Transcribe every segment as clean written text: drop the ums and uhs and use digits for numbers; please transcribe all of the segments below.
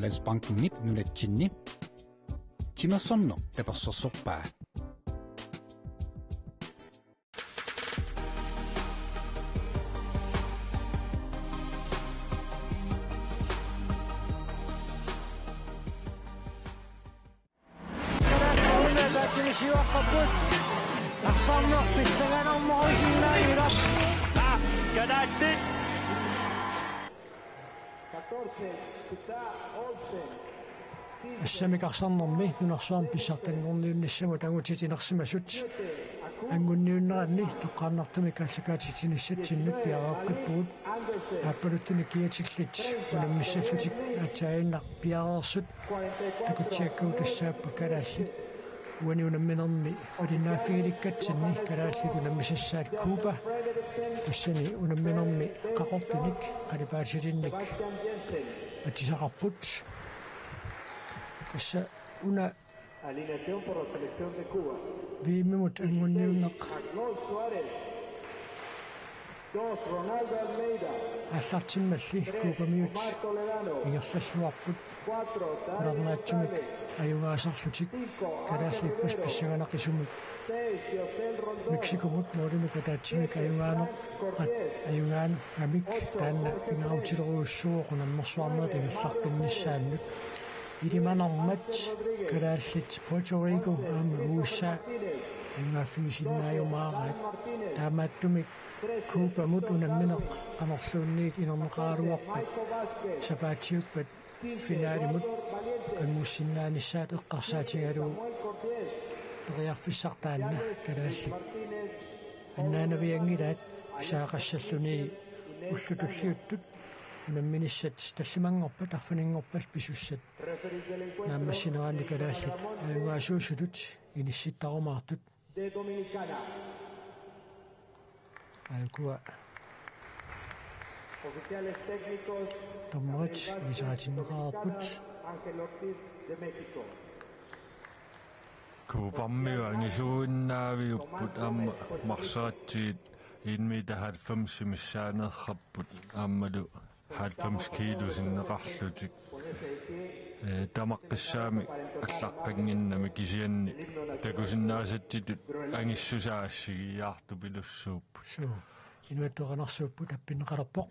Landsbankingit nunatsinni timersorno tapersorsorpaa Assamiqarsornermi nunarsuarm pissartanngorniunnissamu tangutitinersimasut angunniunneranni toqqaarnartumi kaallakaatitinissatsinnut piareeqqippugut aappaluttuni kiatillit unammissallutik aatsaainnaq piareersut takutsiakkugu tassaappu kalaallit uani unamminermi olinnaaffigilikkatsинни kalaallit unammisassaat Kuupa tussani unamminermi qaqortunik qalipaatillinnik atisaqarput Essa una alineación por la selección de Cuba. Vimos en un nivel. Dos Ronaldo Almeida. Asartin malli Cuba miut. Ingersalluarput. Qarnaattumik ayungaasarlutik kalaalli paspissagaanaqisumik. Mexikomut moodimik ataatsimik ayungaanoq ayungaanu amik taanna pingautileruussuuq unammersuarnera tingallarpinnissaannut Ilimanermat kalaallit Puerto Rico USA ingaaffigisinnaayumaaraat taamaattumik Kuupamut unammineq qanerluunniit inerneqaaluarpat sapaatiuppat finaalimut angussinnaanissaat eqqarsaatigaluu periarfissartaanna kalaallit annaanaviangilaat pisaaqassalluni ullutulliuttut unamminissat tallimangorpat arfaniнгорпал pisussat naammassineraanni kalaallit ayungaasuussulut inissittarumaartut alkua tommerit iliseratinneqarput Kuupammiu angisuunnaaviupput aamma marseraatiit inmiitahat 5 missaanerrapput aammalu 90 kilo sinneqarlutik tamaqqissaami аллаққангиннами кисианни такусиннаасатситут ангиссусаассигиаарту пилуссууппу инуаттоқанарсууппу таппиннеқалерпоқ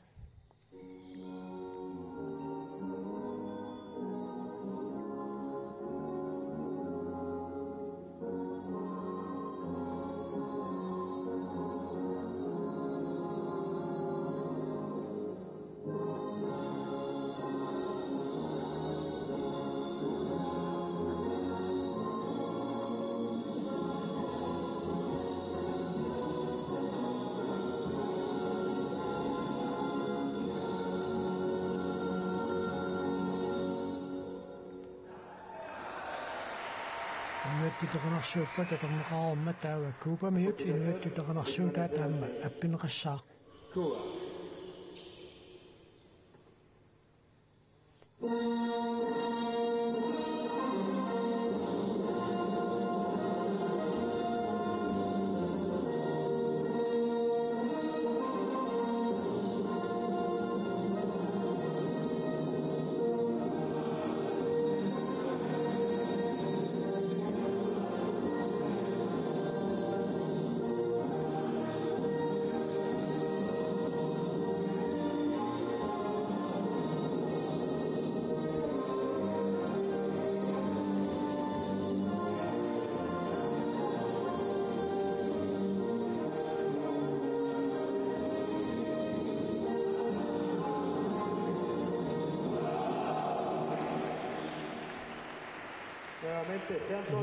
Inuattitoqanarsuuppa taterneqarumma taava Kuupamiut inuattitoqanarsuutaa taamma appineqassaaq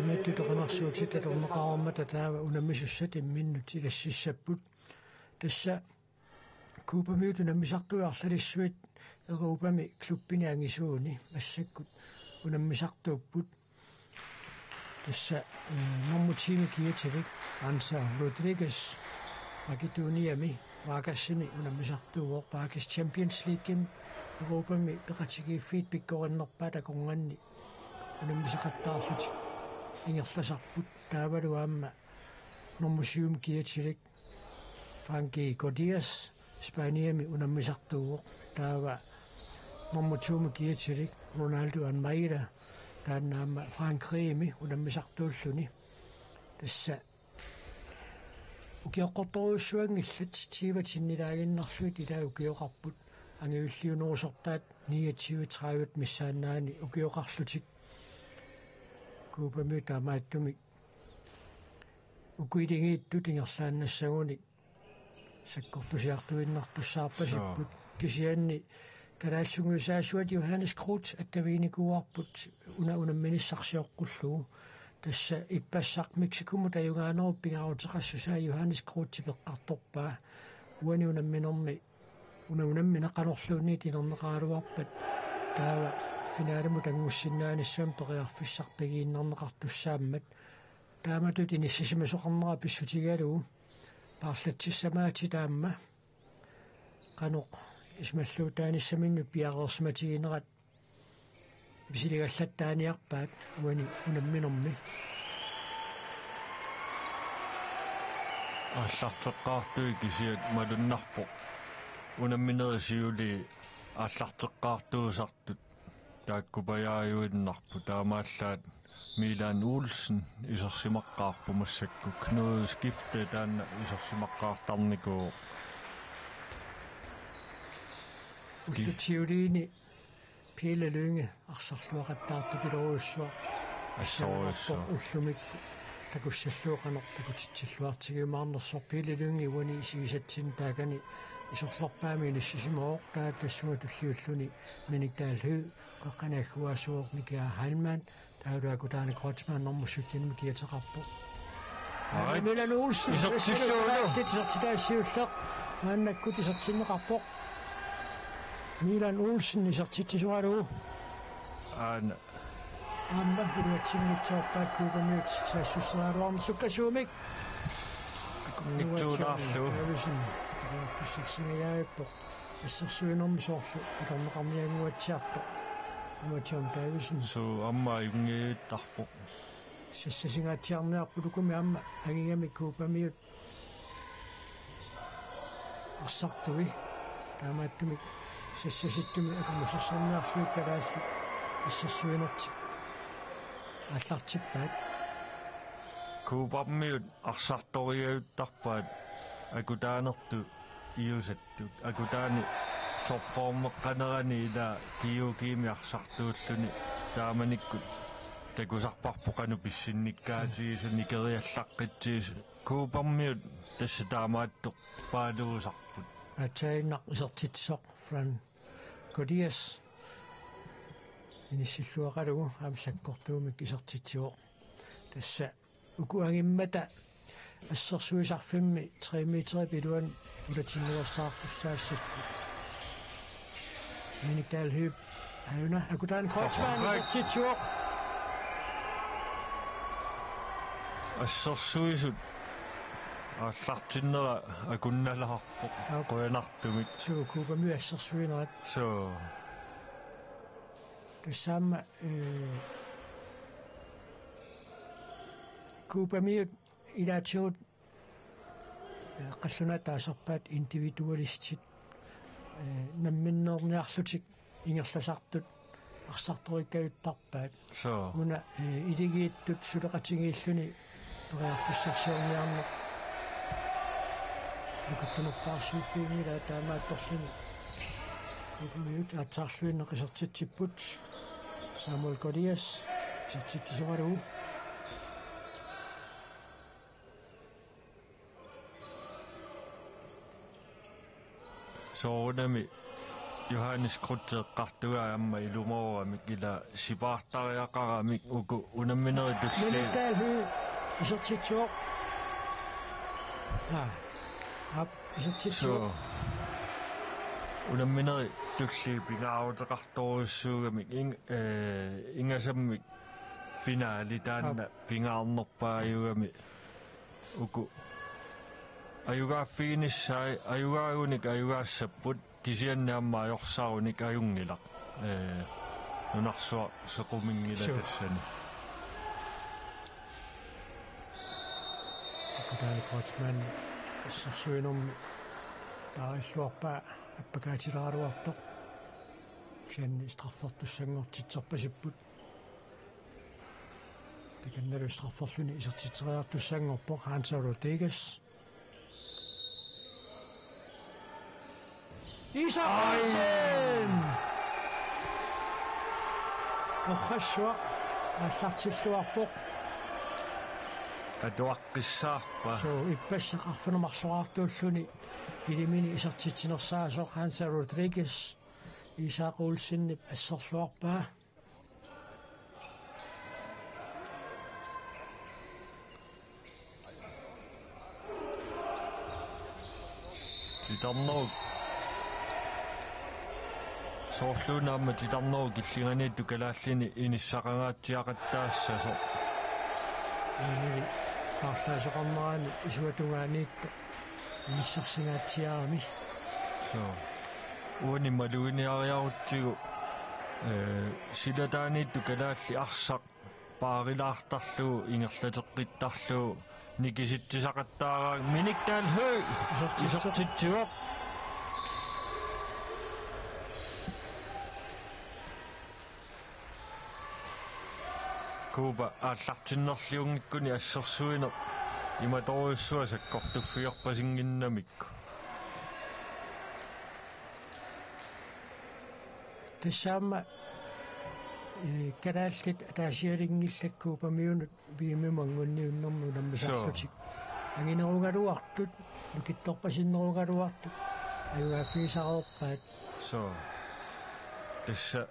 Inuattitoqanarsuutit taterneqarumma taava unammissussat imminnut ilassissapпут tassa Kuupamiut unammisartuiarlalissuit Euroopami klubbini angisuuni massakkut unammisartuupput tassa normutiimi kiatilik Ansa Rodriguez Makedoniami Vaakassimi unammisartuuoq Vaakas Champions League Euroopami peqatigiiffiit pikkorinnerpaa takunganni unammisaqattaarlut ingerlasarput taavalu aamma normusium kiatilik Frankie Cordias Spaniami unammisartuuoq taava Normutuumi kiitirik Ronaldo Almeida taannaama Frankriimi unammisartuulluni tassa ukiaqortoruussuangillat tiivatinnilaagиннарсуит илаа укиоқарпут ангиуллиунерусортаат 29 миссааннаани укиоқарлутик куупами таамааттуми укуилингииттут ингерлааннассагуни саккортусиартуиннартуссаарпасиппут кисианни калаалсугуисаасуат Johannes Krut аттавиникуарпут унамминиссарсиоққуллугу тасса иппассақ Мексикуму таюгаанеру пингаарутеқассусаа Johannes Krut пеққарторпаа уани унамминерми унамминеқалорлуунни тинернеқаалуарпат таава финаалиму тангуссиннааниссуам тоқиарфиссарпигииннернеқартуссааммат тааматут иниссисимасоқарнера писсутигалугу паарлатсиссамаати таамма каноқ исмаллуутааниссаминну пиареерсматигинерат бисилигаллаттааниарпаат уани унамминерми ааллартеққаартуи кисиат малуннарпо унамминерисиули ааллартеққаартуусартут тааккупаяаюиннарпу таамааллаат Милан Улсен исерсимаққаарпу массакку Кnud Skifte таана исерсимаққаартарникуу уллутиулиини пилалуинга арсарлуақаттаартупилоруссуа ассоруссуа уллумикку такуссаллуоқанер такутитсиллуартигиумаарнерсор пилалуинги уани исигисатсин таакани исорлорпаами илиссисимоо таа тассума туллиуллуни миниктаалху қаққанааггуаасуоқ микиа Хайлман таалуаку таани Крочман нормуссутинми киатеқарпо Милан Улсен исертитаассиуллеқ мааннаккут исертиннеқарпоқ Милан Улсен исертитсуалуу аана амма хируатсиннитсоорпаат куупамиут саассуссералуарни суккасуумик иктуунаарлу ависин фиссерсингаяаппо иссерсуинерми соорлу аторнеқарниангуатсиарто умачам тависин су амма юнгеэттарпо сиссасингаатсиарниарпулукуми амма агигами куупамиут ассартуи таамааттуми сиссаситтуми акумусерсерниарлуик калаалли иссерсуинерти аллартиппаат куупармиут арсарториаюттарпаат акутаанерту иусаттут акутаани топформеққанерани ила киукиими арсартууллуни тааманиккут такусарпарпоқану писсинниккаатигису никериаллаққитсигису куупармиут тасса таамааттоқ паалуусарпут атаиннақ исертитсоқ фран Кодиас иниссиллуақалугу аамсаккортуумик исертитсуоқ тасса укуагиммата ассерсуисарфимми 3 метри пилуан улатиннерсаартуссаассаппу миниктаалхип аюна акутаан Крочман исертитсуоқ ассерсуисут ааллартиннера акунналаарпо қуянартумик сукупами ассерсуинерат со тассаама купамиут илаатигут қаллунаатаасерпаат индивидуалистит намминнерниарлутик ингерласартут арсарториккаюттарпаат со уна илигииттут сулеқатигииллуни ториарфиссарсиорниарне укаттунерпаарсууффиингила таамаатторлуни купамиут атсаарлуиннеқисертитсиппут Samuel Codias сертитсуаруу соонами Johannes Krut теққартугаа амма илумоорамик ила сипаартариақарамик уку унамминери тулли минитаалху исертитсуоқ ап исертитсуоқ унамминери тулли пингаарутеқарторуссуугамик ингасаммик финаали таанна пингаарнерпааюгами уку аюгааффигиниссаи аюгаагуник аюгаассаппут кисианнаамма ajorсааруник аюнгилақ нунарсуа сеқумингила тассани акутаани Крочман иссерсуинерми таариллуарпаа аппакаатилааруарто Sen straffartussangortitserpasipput. Takannalu straffarluni isertiteriartussangorpoq Hans Rodriguez. Isaksen! Orrassuaq аллартиллуарпоq атуаққиссаарпа so иппассақарфунумарлуартууллуни илимини исертитинерсаасоқ Hans Rodriguez исаақуулсиннип ассерлуарпаа титарноо соорлуунаама титарноо киллиганиитту калааллини иниссақангаатсиақаттаассасо инили парлаасоқарнерани исуатунгааниитто иниссарсинаатсиарами so уни малуиниариарутсигу силатааниитту калаалли арсақ паарилаартарлуу ингерлатеққиттарлуу никиситсисақаттаараа миниктаал хөө исертитсуоқ Kuba ааллартиннерлиунгиккуни ассерсуинеқ иматоруйуссуа саккортуффиорпасингиннамикку тассаама канааллит таасиалингиллаккуу памиунут биимимангунниуннэрму наммисарлутик ангинеругалуартут нукитторпасиннеругалуартут аюаффисареерпаат so тасса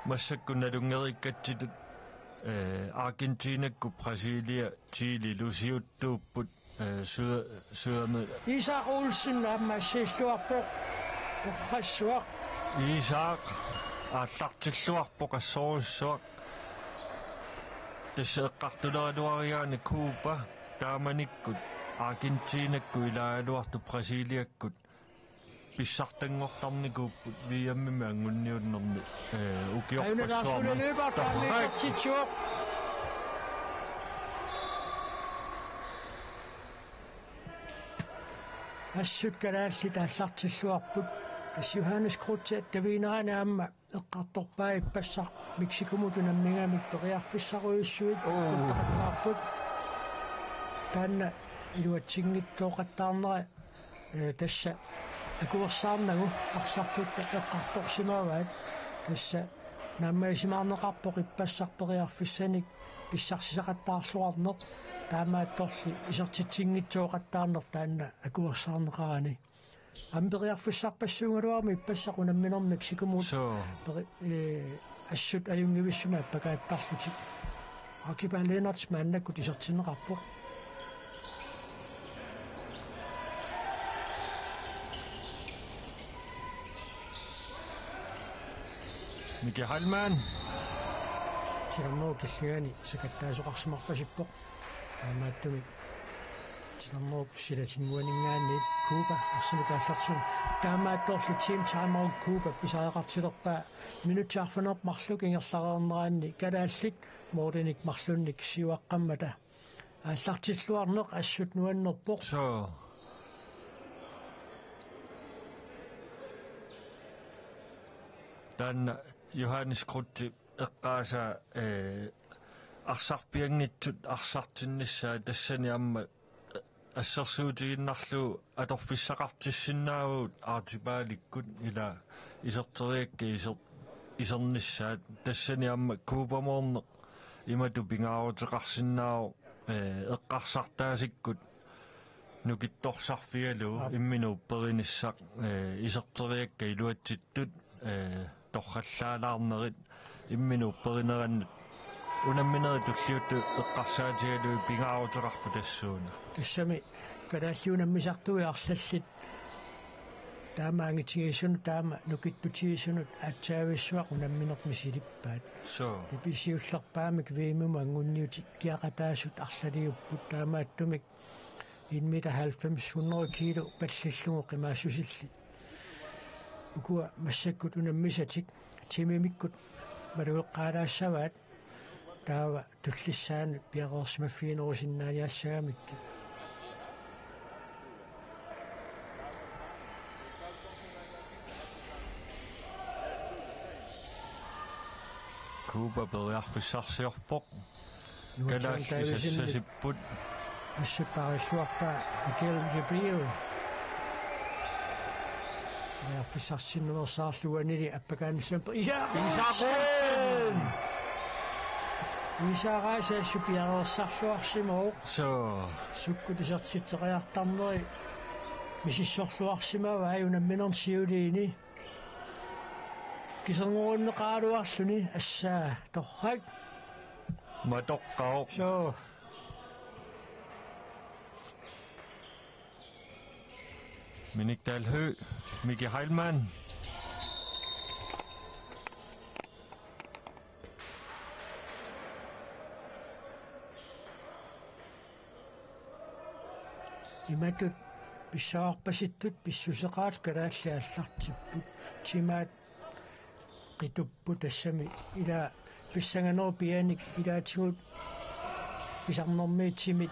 массаккуналунгериккатситут Argentinakku Brasilia Chile lusiuttuupput Sydame Isak Olsen аммассииллуарпоқ торрассуақ Isak ааллартиллуарпоқ ассоруссуақ тассеэққартулериуариаани Куба тааманиккут Argentinakku илаалуарту Brasiliakkut писсартангортарникууппут виаммими ангунниуннэрми укиорпассуарма ассут канаалли тааллартиллуарпут тас Johannes Krutze тавинеранаама эққарторпаа иппассар Мексикумуту наммигамик ториарфиссаруйуссуит эққартарпут таанна илуатсингиттооқаттаарнера тасса акуерсаарнагу арсартутта эққарторсимааваат тасса наммаисимаарнеқарпоқ иппассарпериарфиссаник писсарсисақаттаарлуарнеқ таамаатторли исертитсингитсооқаттаарнер таанна акуерсаарнеқарани ампериарфиссарпассуунгалуарми иппассақу намминер Мексикумут ассут аюнгивиссума пакааттарлутик акипан Ленартс мааннаккут исертиннеқарпоқ Miki Hallman Tilanoo killingani sakattaasuqarsimarpasippoq taamaattumi tilanoo silatinguaningaanniit Kuba arsimikaallarsun taamaattorlu team timeout Kuba pisaareqartilerpaa minutiarfunerp marluk ingerlareerneraanni kalaallik moordinik marlunnik siuaqqammata ааллартиллуарнеқ ассут нуаннерпоқ so dann Johannes Krutze эққааса арсарпиангитсут арсартиннissaa тассани амма ассерсуутигиннарлуу аторфиссақартиссиннаавут аартипааликкут ила исертериакки исернissaат тассани амма куупамоорне имату пингаарутеқарсиннаау эққарсартаасиккут нукитторсарфигалуу имминууппериниссақ исертериакка илуатситтут торраллаалаарнерит имминуупперинераннут унамминери туллиутту эққарсаатигалуу пингаарутеқарпу тассууна тассами канааллиунаммисартуи арлаллит таамаангитигисуну таама нукиттутигисунут аатсаависсуақ унамминерми силиппаат so писиуллерпаамик виимуму ангунниути киақатаасут арлалиуппут таамааттумик 1 meter 90 kilo паллиллугу қимаассусилли ukua massakkut unammisatik timimmikkut malueqqaalaassavaat taava tullissaanut piaqersmaffiinerusinnaaniassaagamikki Kuuba beriarfissarsiorpoq kalaallissassipput ассуппариллуарпаа акиал жибриу аффисарсиннерсаарлуанили аппакааниссам исаагааса ассупиарерсарлуарсимоо so суккутисертитсериартарнери мисиссорлуарсимава аюнамминерсиулиини кисернгууннеқаалуарлуни ассаа торрак matoqqao so Minik Dalhø, Miki Heilmann. иматут писсаарпаситтут писсусеқаат калааллааллартиппут тимаат qituppu тассами ила писсанганер пианик илаатигут писарнэрмиитсимит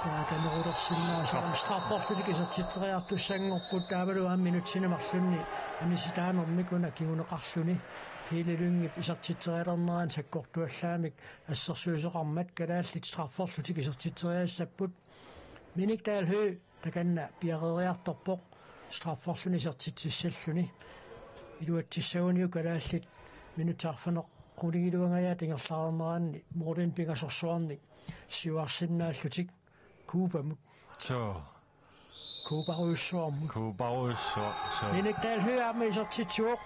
тааканерулерсиннаасаа страффортик исертитсериартуссангорпут таавалу 1 минутсинамарлунни аниситаанэрмикуна кигунеқарлуни пилилунгит исертитсериалернеран саккортуаллаамик ассерсуисоқармат калааллит страффорлутик исертитсериаассаппут миник таалхы таканна пиарериарторпоқ страффорлуни исертитсиссаллуни илуатсиссагуниу калааллит минутаарфанеқ qulingilugangaya tingerlaanernaanni Morten Pingasorsuarni siuarsinnaallutик Kuupamut so Kuuparuussuarmu Kuuparuussuar so minektaal hyaamme isertitsuoq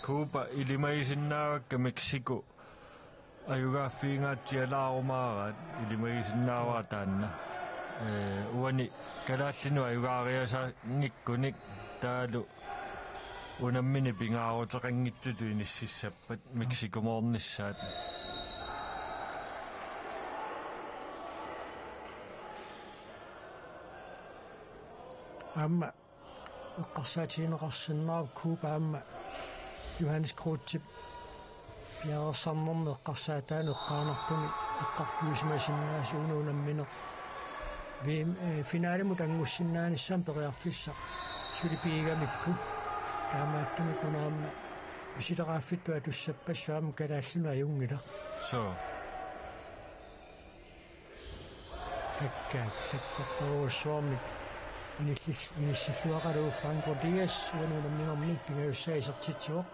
Kuupa ilimaisinnaavakka Mexico ayugaaffiingaatialaarumaaraat ilimaisinnaavaa taanna uani kalaallinu ayugaariasa ngikkunik taalu unammini pingaaruteqanngittutu inississappat Mexico-moornissaat amma eqqarsaatiineqarsinnaaru Kuupa amma Johannes Krutip piarersarnerme eqqarsaataanu eqqaanartumi eqqartuusimasinnaasi unuunammine finaalimut angussinnaanissam periarfissa sulipiigamikku таамааттуми кунаамма висилеқааффиттуа туссаппассуама калааллуна аюнгила so таккаат саккортуусуарми иниссиллуақалуу Франко Диас уанунамминерми пингаюссаа исертитсуоқ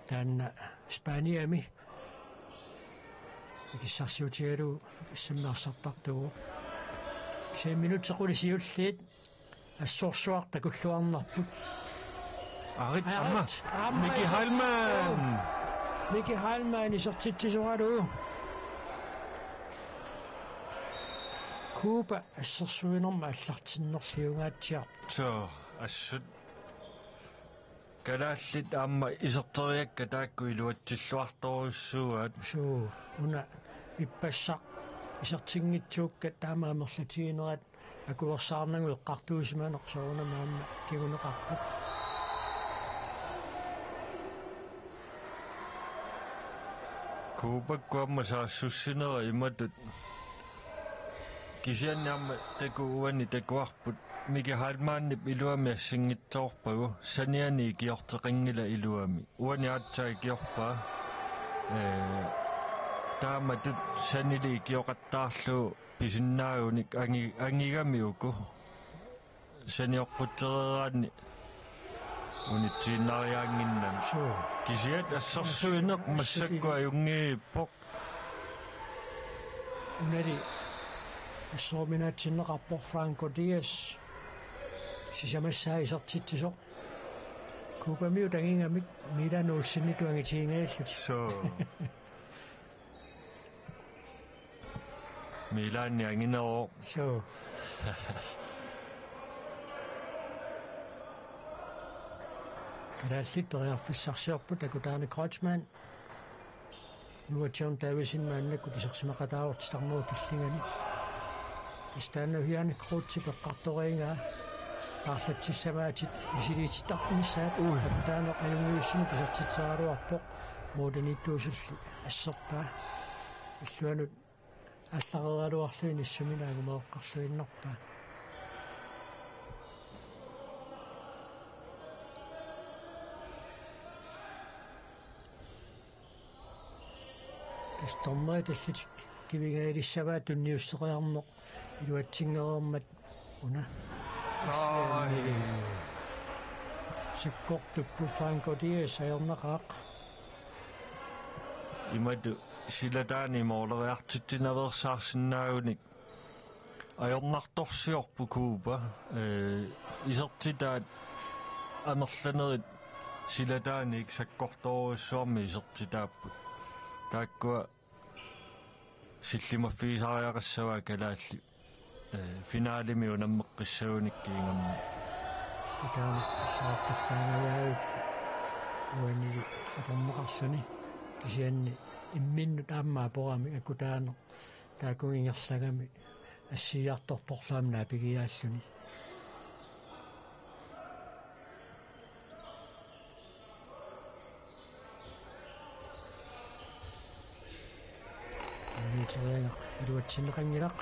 таанна Спаниами икиссарсиутигалу иссаммаарсартартугу 6 минутсеқулисиуллиит ассорсуар такуллуарнарпут arit amma Miki Heilmann исертитсисугалуу Kuupa ассерсуинерма аллартиннерлиунгаатсиар so assut kalaallit aamma iserteriakka taakku iluatsилluartoruussuugaat суу уна иппассақ исертингитсуукка таамаамерлатигинерат акуерсаарнагу эққартуусиманерсоорнамаама кигунеқарпут Kuupakkuamma saassусsinera imatut kisianniarma takuuani takuarput Miki Heilmanni iluami assingitsoorpagu saniani kiorteqingila iluami uani aatsaa kiorpaa taamatut sanili kioqattaarlu pisinnaagunik angigamiuku sanioqquttereraanni unitsiinariaanginnam суу kisiat assersuineq massakku ajungiippoq унали ассооминаатсиннеқарпор Франко Диас сисамассаа исертитсисоқ Kuupamiu тангингамик милануулсиннитуангитиингааллут so Milan yanginoo суу калааллит периарфиссарсиорпут акутаани Кройцман нуатсиун тависиннааннакку тисерсимақатаавартитарнеру киллигани истаннавиани Крутип эққарториингаа паарлатсиссамаатит исилиититтарнissaат таана аюнгиуссиму кисертитсааралуарпоқ модернитуусулли ассертаа иллуанут алларералуарлуин иссуминаагу меэққарлуиннарпаа Stormai tassik kivingailissavaa tunniusseqarnoq iluatsingereermat una sikkortuppu Franco-Dias ajornaqaaq imadu silataani mooleriartutinaversaarsinnaagunik ajornartorsiorpu Kuupa isertitaat amerlanerit silataanik sakkortoruissuarmi isertitaappu taakkua sillimaffigisariaqassavaa kalaalli finaalimi unammeqqissaunikkiingamma kutaanaqissaaqissaangayaayuppu uanili atorneqarsuni kisianni imminnu taammaa porami akutaano taakungingerlagami ассиарторторлаамнаа пигиаассуни нитсериангақ илуатсинеқангилақ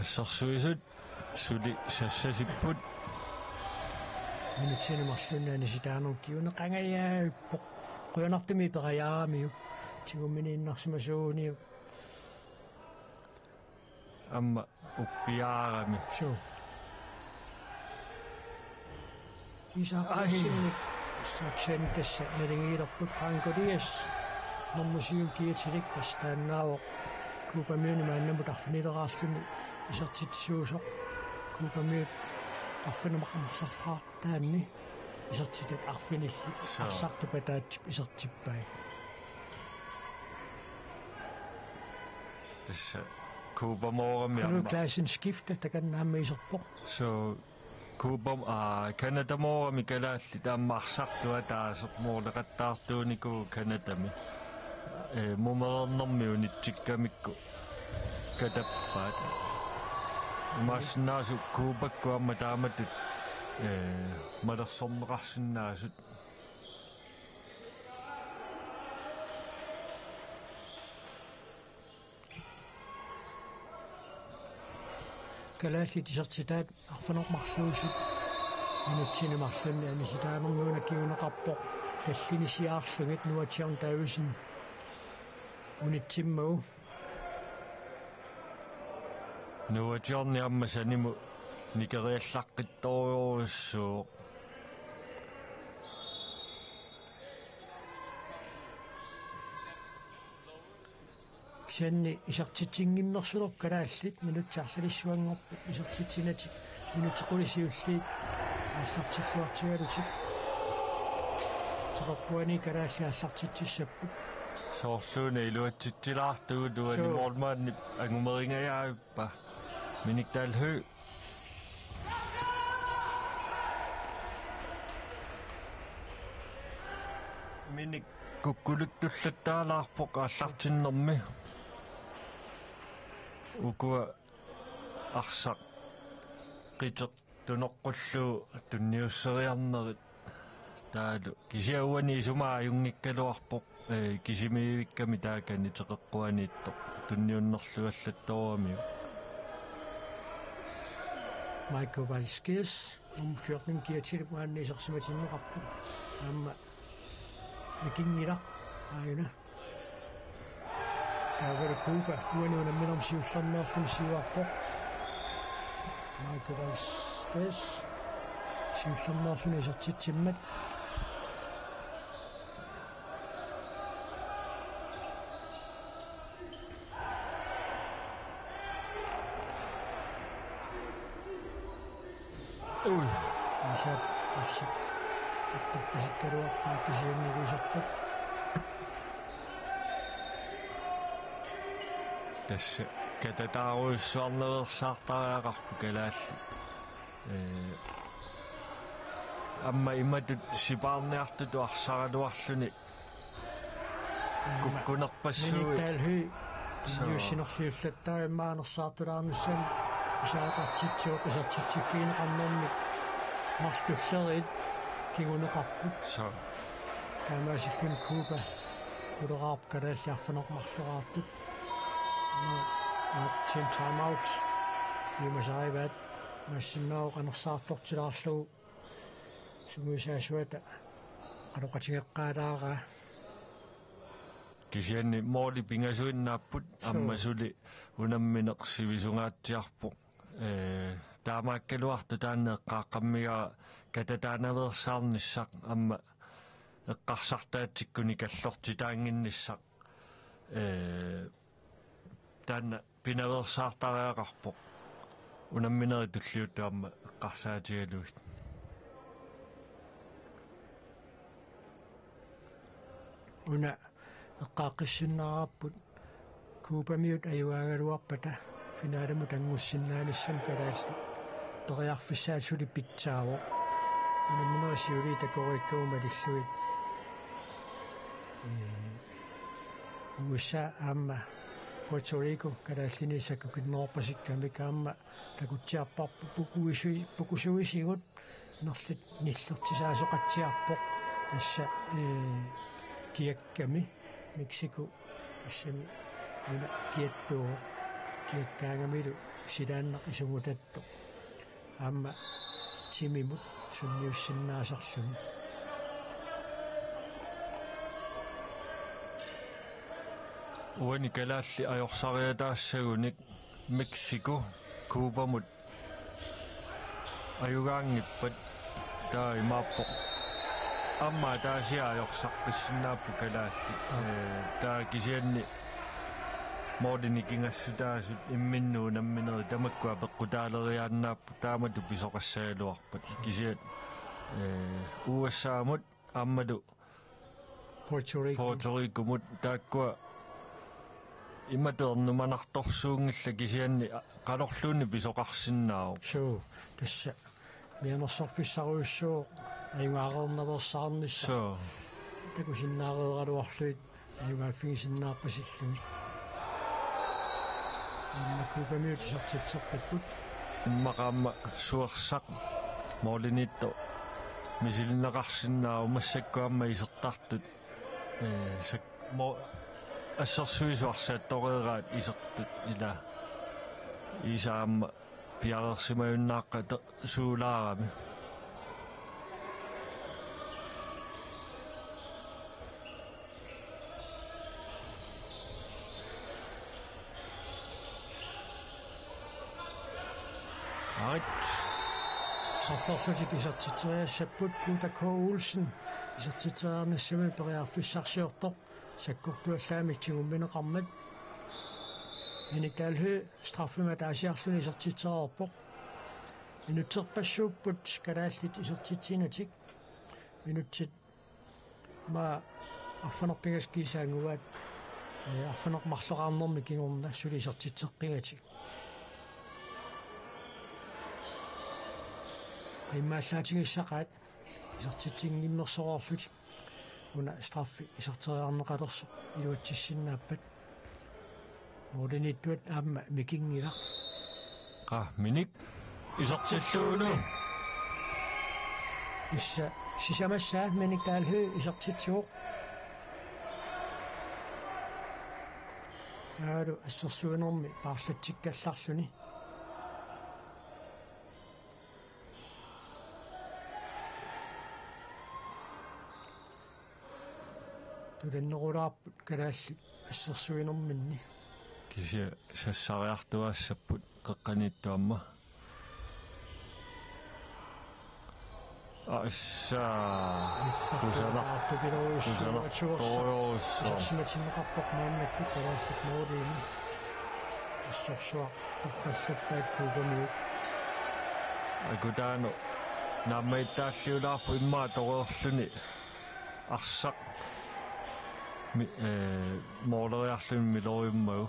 ассарсуисут сули сассасиппут минутсинемарлуннаани ситаануккиунеқангаяаппоқ Kuyanartumi perayaramiu tiguminniinnarsимасууниу amma uppiaarami so isaqassinni saksentassa nalingiilerput Franco-Dias normasium kiitilik pastaannaavo kuupamiuni maannamut arfinileraarluni isertitsuusoq kuupamiut arfinamaqamarsarraartaanni isertitat arfinilli arsartupataatip isertippai tassa kuupamoorami amma klassen skifte takannaamma iserpoq so kuupam kanadamoorami kalaalli taammarsartua taasoq moorleqattaartuuniku kanadami mumerernermiunitsikkamikku katappaat imaassinnaasu kuupakku amma taamatut malersorneqarsinnaasut kalaalli tisertitaat arfanermarsuusut minutsinumarlunni anisitaanernuuna kiuneqarpoq tallinisiaarlugit nuatiarn taavisin unitsimmagu nuatiarni amma sanimu nikeriallaqqittoriurissuuq kisanni isartitsinngimmersulor kalaallit minutsaarsalisuanngorput isartitsinati minutsequlisiulliit ааллартиллуартигалутик теқарпуани калаалли ааллартитсissapпут соорлууна илуатситсилаартугу туани моормаанни агумерингаяавиппа миниктаалху миник куккулуттуллаттаалаарпоқ ааллартиннэрми укуа арсақ қитеқ тунеққуллуу тунниуссериарнерит таалу кисиауани сумаа юнгиккалуарпоқ кисимиивикками таакани теқеққуанииттоқ тунниуннерлуаллатторамиу Michael Valskis умфиортним киатилук мааннисерсиматиннеқарпу аама микингилақ ааюна таавер куупа уануунамминерм сиуллернеерлун сиуарпоқ Michael Valskis сиуллернеерлун исертитсиммат Isap appappasikkaruarpaa kisianniluisarput тасса кататааруиссуарнерерсаартариақарпу калаалли амма иматут сипаарниартуту арсаралуарлуни куккунерпассуи талхи юсинерлиуллаттаамаанерсаартулаарнуссан исаақартитсуоқ исертитсиффиинеқарнэрми марстуллерит кигунеқарпут со таамаасиллун куупа кулераарп калааллиарфанеқмарлераартут тим таймаут юмасариват массиннаоқ анерсаартортилаарлугу Sumusaasuata qaroqatigeqqaalaara kisianni mooli pingasuinnaaput ammasuli unammineqsivisungaatiarpoq таамааккалуарту таанеэккааққаммига кататаанаверсаарниссақ амма эққарсартаатиккуни каллорти таангинниссақ таана пинаверсаартариақарпоқ унамминери туллиуту амма эққарсаатигалуит уна эққааққиссиннаараппут куупамиут аюаагалуарпата финаалэму тангуссиннаалиссам калаалли ториарфиссаасули питсааво унамминерисиули такориккаума лиллуит USA аама Puerto Rico калааллини саккукиннеорпасикками каама такутсиарпарпу пукусуисигут нерлит ниллертисаасоқатсиарпоқ тасса киакками Мексико тассами уна киаттоо киаккаагамилу силааннақ исугутатто аама симимут сунниуссиннаасарлуни уани калаалли ajorсариатаассагуник Мексико Кубамут аюгаангиппат таа имааппоқ амма таасиа ajorсарписсиннааппу калаалли таа кисианни модини кингассутаасут имминнуу намминери тамаккуа пеққутаалериааннааппу таамату писоқассагалуарпат кисиат USA-мут аммату Puerto Rico-мут тааккуа иматернуманарторсуунгилла кисианни қалорлууни писоқарсинаау суу тасса мианерсорфиссаруйуссуу аюгаарернаверсаарнисса соо такусиннаареералуарлуит аюгааффигисиннаарпасиллуни иммакуупамиут сартитсерпаккут иммақаама суерсақ моолинитто мисилинеқарсинаау массаккуамма исертартут сак мо ассерсуисуарсаат тореераат исертут ила исаама пиарерсимаюннааққа суулаарами Сарфорсутик исертитериассаппут Кута К. Улсен исертитериарнассами периарфиссарсиортоқ саккортуаллаамитсигумминеқармат иникаалхи страффима таасиарлуни исертитериорпоқ инутсерпассууппут калааллит исертитсинатик минутсит ма аффанерпигас кисаангуаат аффанермарлоқарнерми кигорна сули исертитсеққигатик иммааллаатигиссақаат исертитсингиммерсороорлутик уна страффи исертериарнеқалерсо илуатсиссиннааппат модениттуат аама микингила миник исертиллууну исса сисамассаа миникаалхи исертитсуоқ яару ассерсуинерми паарлатсиккалларлуни туланнерулаарпут калаалли ассерсуинерминни кися сассариартуаассаппут қеққаниттуамма симатиннеқарпоқ мааннакку калааллик моолиини ассерсуа торхассаппаат куупамиут агутаано наммаиттааллиулаарпу иммаа торерлүни арсақ моолериарлуни милориуммагу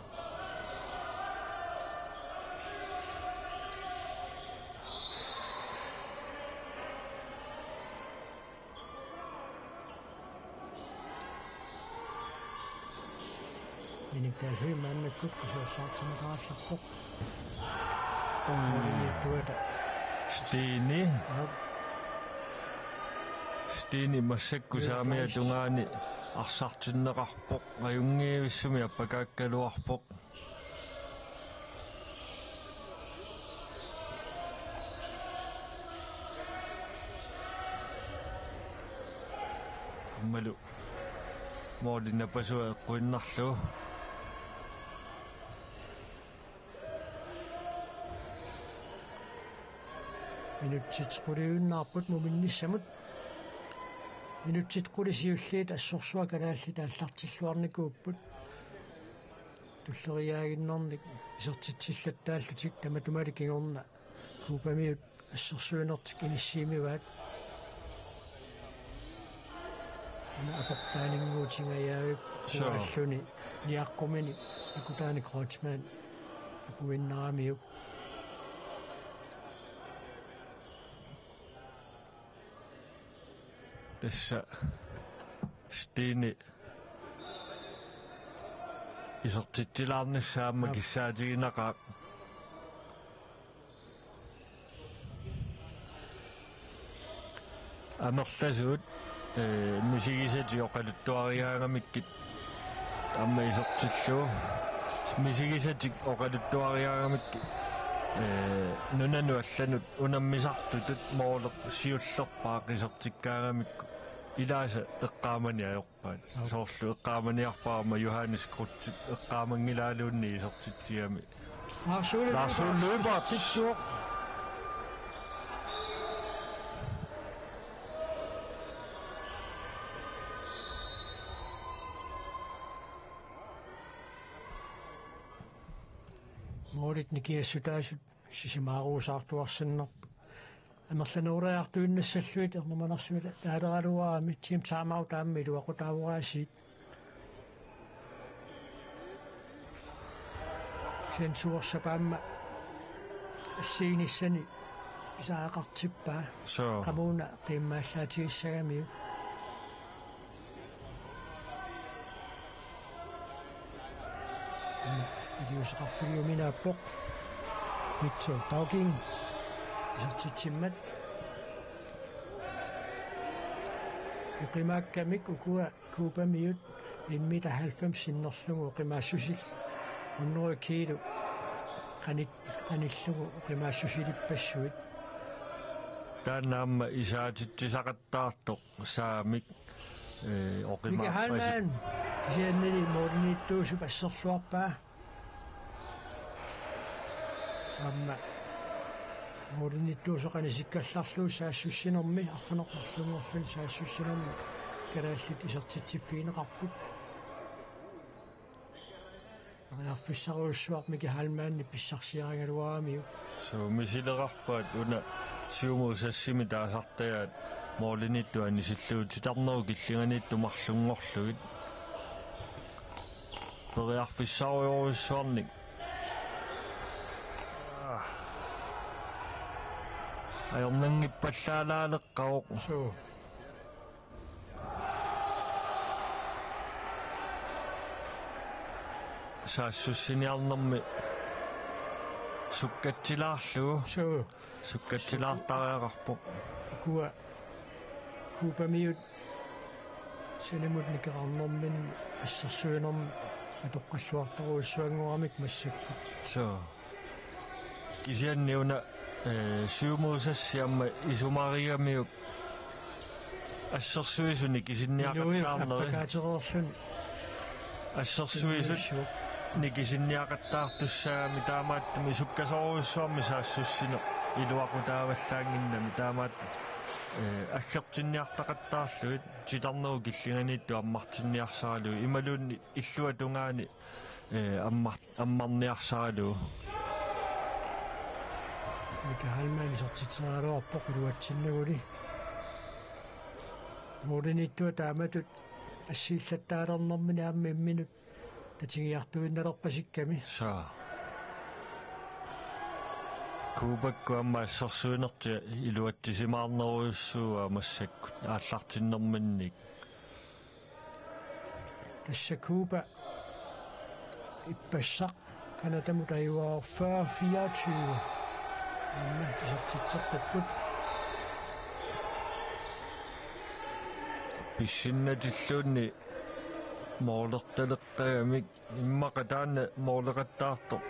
иникаалхи мааннаккут кусуарсаартинеқаалларпоқ моолиниттуата стини массакку саамиа тунгаани арсартиннеқарпоқ аюнгиивиссуми аппакааккалуарпоқ malu moodina pasua eqquinnarlu minutsit quliunnaarput muminnissamut minutsit qulisiulliit assorsua kalaalli taallartilluarnikuupput tulleriaaginnernik isertitsillataallutik tamatumalikiнгорна kuupamiut ассерсуинертик иниссиимиваат ана апортаанингуутингаяавип аллуни ниаққумини акутаани крочман апуиннарамиук tässä Stine isortittilaarnissaamma kissaatiginaqaa amerlasuut misigisati oqaluttuariaangamikkit amma isortilluu misigisati oqaluttuariaangamikki nunanu allanut unammisartutut moorleq siullerpaaq isortikkaangamikku ilaasa eqqaamani ajorpaat soorlu eqqaamaniarpaarma Johannes Krutsit eqqaamangilaaluunni isortittiami Laarsuulluupaat Moorit nikiassutaasut sisimaaruusaartuarsannerpu амерлануреартуиннассаллуит ернуманарсимила таалераалуаами тим таамау таамми луақутаавораасиит сенсуорсапаамма ассииниссани писаақартиппаа қамууна тиммааллаатигиссагами идиусеқарфигиуминааппоқ питсо таукин иsertitsimmat uqimaakkamik ukua kuupamiut immita 90 sinnerlugu uqimaassусил уннуакиилу qanillugu uqimaassusilipпассуит тааннаамма исаатитсисақаттаартоқ саамик оқимаан жианнили моорниттуусу пассерлуарпаа амма моорниттуусоқани сиккалларлуу саассуссинерми арфанеқарлунгорлуни саассуссинерми карааллит исертитсиффиинеқарпут ариарфиссаруussуар микихаалмаанни писсарсиарангалуарамиу so мисилеқарпаат уна сиумуусассими таасартаят моорниттуани силлуутитарнеру киллинганитту марлунгорлугит периарфиссаруйоруссуарник аёрнангиппаллаалаалеққаоқ соо саассуссиниарнэрми суккатсилаарлугу соо суккатсилаартариақарпоқ куа куупамиут сенемут никеқарнэрмин ассерсуинерми атоққаллуарторуиссуангорамик массакку соо кисианниуна сиумуусассиамма исумариамиук ассерсуисуни кисинниақаттаарнери каатерерлун ассерсуисут никисинниақаттаартуссаагами таамааттами суккасоруссуарми саассуссине илуақутааваллаангиннами таамаат аггертинниартақаттаарлуит титарнеру киллинганиитту аммартинниарсаралу ималуунни иллуа тунгаани аммарниарсаралу микахалмаани сертитсералуарпоқ илуатсиннагули моорниттуа тааматут ассииллаттаалернэрмини аамми имминут татигиартуинналерпасикками саа кубакку амма ассерсуинерти илуаттисимаарнеруйуссууа массаккут ааллартиннэрминник тассакуупа иппассақ канатаму таюаа 24 амма исертитсертаппут писсиннатиллуунни моолерталеққагамик иммақатаана моолеқаттаартоқ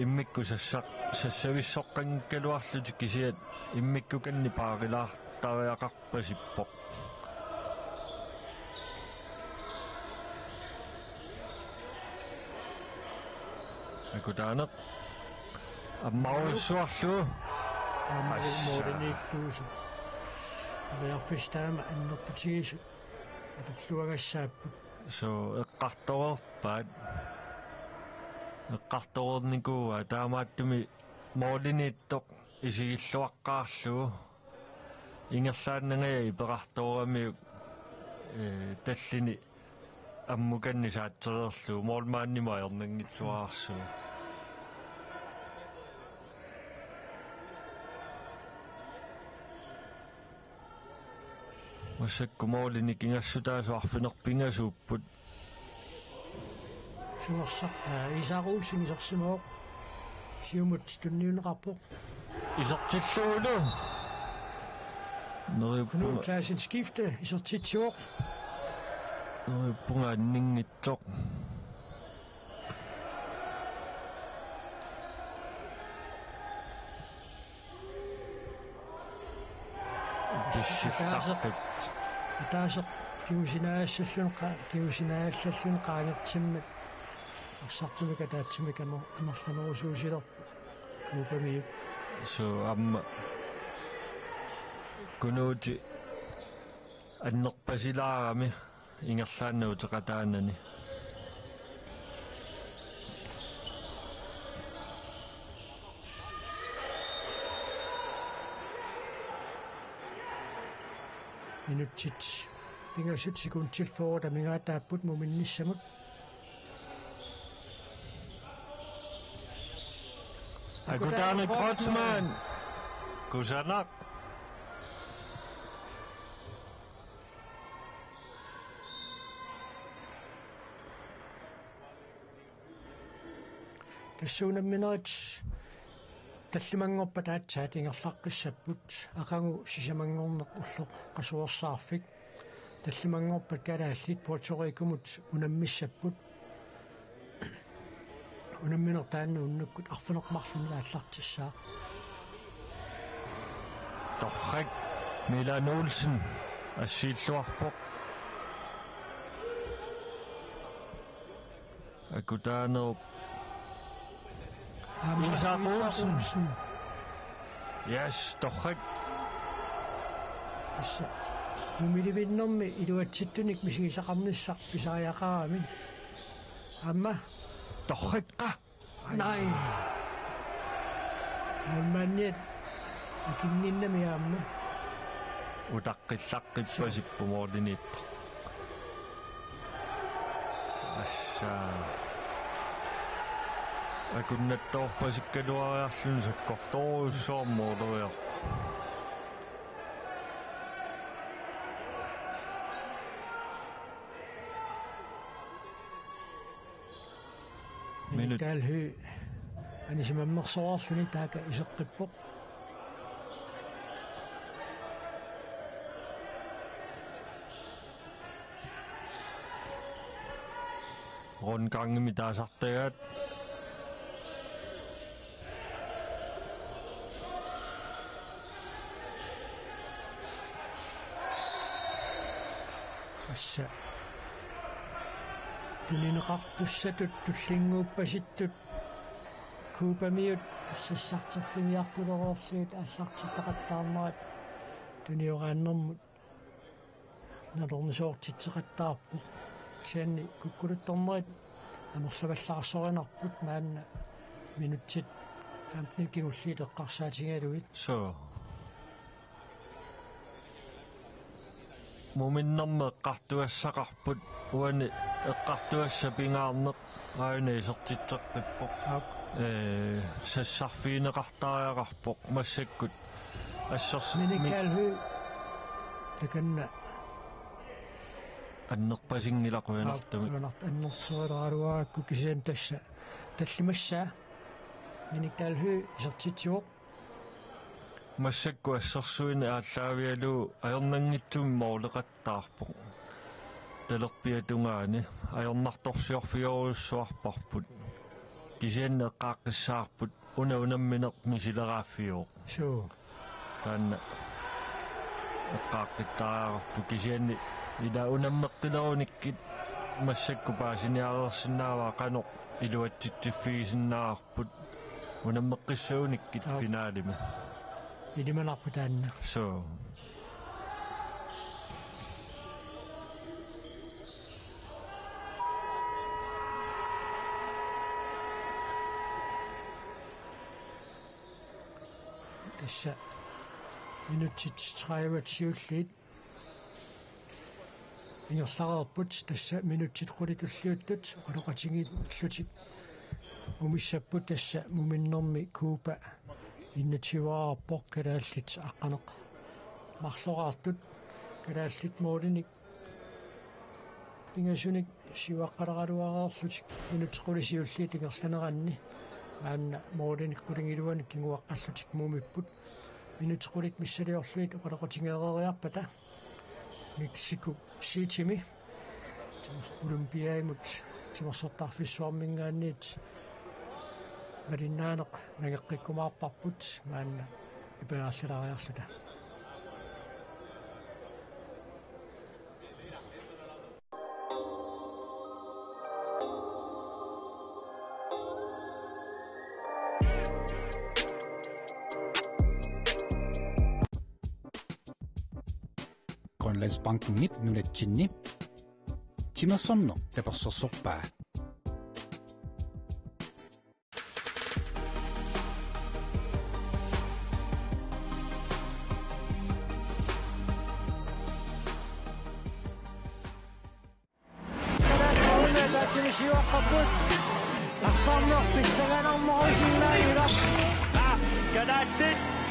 иммикку сассависсоққангккалуарлутик кисиат иммиккуканни паарилаартариақарпасиппоқ Akutaanaq ammaruissuarlu Mooriniittuusu ariarfistaama annerputigisu atorluagassaapput so eqqartorerpaat eqqartorernikuua taamaattumi mooriniittoq isigilluaqqaarlugu ingerlaannangaya ipeqartorami tallini аммуканни саатсерерлу моолмааннима аернангитсуаарсуу массаккумоолини кингассутаасуарфинерпингасууппут суерсақ исааруусин исерсимоо сиумут тунниунеқарпо исертиллуулу нериппу классин скифте исертитсуоқ нериппунга аннингитсоқ тиссилларпит атаасеқ киусинаассаллун qaangertimmat арсартумика таатсимика амерланерусуусилерпу куупамиут so amma kunuuti annerpasilaarami ingerlaannuuteqataanani minutsit pingasut sekuntil forward amingaataapput muminnissamut akutaani Kreutzmann kusanak тассуунамминерит таллимангорпа таатсаат ингерлаққиссаппут ақангу сисамангорнеқ уллоқ қасуерсаарфик таллимангорпат калааллит Порторикумут унаммиссаппут унамминер таанну уннуккут арфунеқмарлуни ааллартиссаа торрак Милан Олсен ассииллуарпоқ акутаанеруп Isaac Olsen. Yes, торрак assa numilivinnermi iluatsittunik misigisaqarnissaq pisariaqarami amma торракка nej mulmanniat ikinninnami amma утаққиллаққиппасиппумоординитто асса акуннаттоорпасиккалуариарлун саккорторуссоормоолериар minut talhy anisимаммерсоарлуни таaka исеққиппоқ рundgangemi таасартагаат assa тунинеқартуссатут туллингууппаситтут куупамиут сассартэрфиниартулероорсуит ааллартиттақаттаарнерат туниорааннэрмут налорнисоортитсеқаттаарпу кианни куккулутторнерит амерлаваллаарсоринарпут маанна минутсит 15 кигуллиит эққарсаатингалуит so моминнэрме эққартуассақарпут уани эққартуассапингаарнеқ аанеисертитсеққиппоқ сассарфиинеқартаариақарпоқ массаккут миникалху таканна аннерпасингилақуянартуми аннерсуалааруаакку кисиан тасса таллимассаа миникалху исертитсуоқ массакку ассерсуини ааллаавиалуу аернангитсуми моолеқаттаарпоқ талерпиатунгаани аернарторсиорфиоруссуарпарпут кисианне эққааққиссаарпут унамминеқ мисилерааффиоқ суу таанна эққааққиттаараарпу кисианни ила унаммеққилеруниккит массакку паасиниарерсинааваа каноқ илуатситсиффигисиннаарпут унаммеққиссауниккит финаалима илиманарпу таанна so тасса минутсит 30 сиуллиит ингерларерпут тасса минутсит хулитуллиуттут олоқатингит лутик умиссаппут тасса муминнэрми куупа иннативаарпоқ калааллит аққанеқ марлораартут калааллит моолиник пингасуник сиваққалераалуареерлутик минутсиқулисиуллиит ингерланеранни аанна моолиник кулингилуаник кингуаққаллутик мумиппут минутсиқулик миссалиорлуит оқалоқатингеерериарпата Mexico City Olympiaimut тимерсортарфиссуармингаанниит малиннаанеқ нагеққиккумаарпарпут маанна ипегааллалариарлута Grønlandsbanken nunatsinni timersorno tapersorsorpaa Aksamlar pissaganarmorusinnaila kadaassit